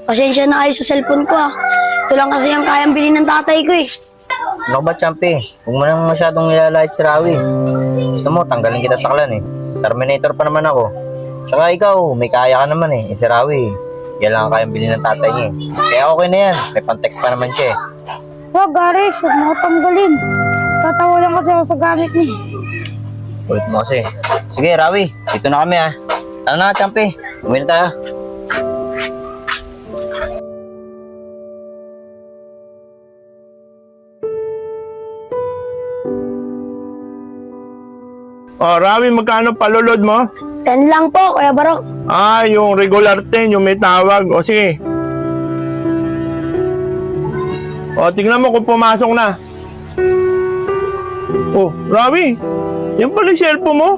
Pasensya na kayo sa cellphone ko ah. Ito lang kasi ang kayang bilhin ng tatay ko eh. Ano ka ba, Champi? Huwag mo nang masyadong nilalait si Rawi. Gusto mo, tanggalin kita sa clan eh. Terminator pa naman ako. Tsaka ikaw, may kaya ka naman eh. Si Rawi, yan lang ang kayang bilhin ng tatay niya eh. Kaya okay na yan. May pantext pa naman siya eh. Wag, Aris. Huwag mo tanggalin. Tatawa lang kasi ako sa gamit niya. Ulit mo kasi. Sige, Rawi, dito na kami ah. Tara na, Champi. Umuwi na tayo. Oh, Rawi, magkano palulod mo? 10 lang po, Kuya Barok. Ah, yung regular 10, yung may tawag. O sige. O, tingnan mo kung pumasok na. Oh, Rawi, yan pala yung cellphone mo?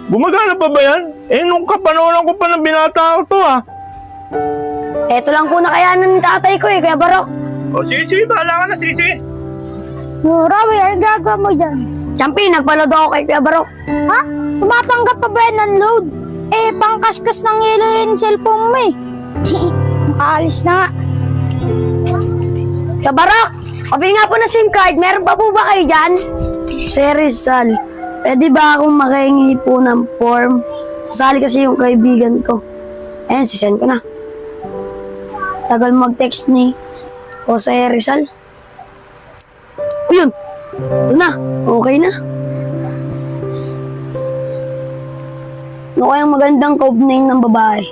Gumagana pa ba yan? Eh, nung kapanoran ko pa ng binata ko to ah. Ito lang po nakayanan ng tatay ko eh, Kuya Barok. O, sige, bahala ka na, sige. Oh, Rawi, ano gagawa mo dyan? Champi, nagpaload ako kay Kuya Barok. Ha? Tumatanggap pa ba yan ng load? Eh, pangkaskas ng yelo yung cellphone mo eh. Makaalis na nga. Kuya Barok, kapili nga po ng SIM card. Meron pa po ba kayo dyan? Sir Rizal, pwede ba akong makahingi po ng form? Sasali kasi yung kaibigan ko. Ayan, sisend ko na. Tagal mag-text ni Jose Rizal. O yun, ito na, okay na. Ano kayang magandang code name ng babae?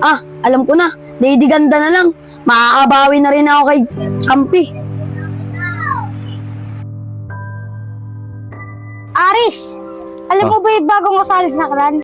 Ah, alam ko na, Lady Ganda na lang. Makakabawi na rin ako kay Champi. Aris, alam mo ba yung bagong usalis na clan?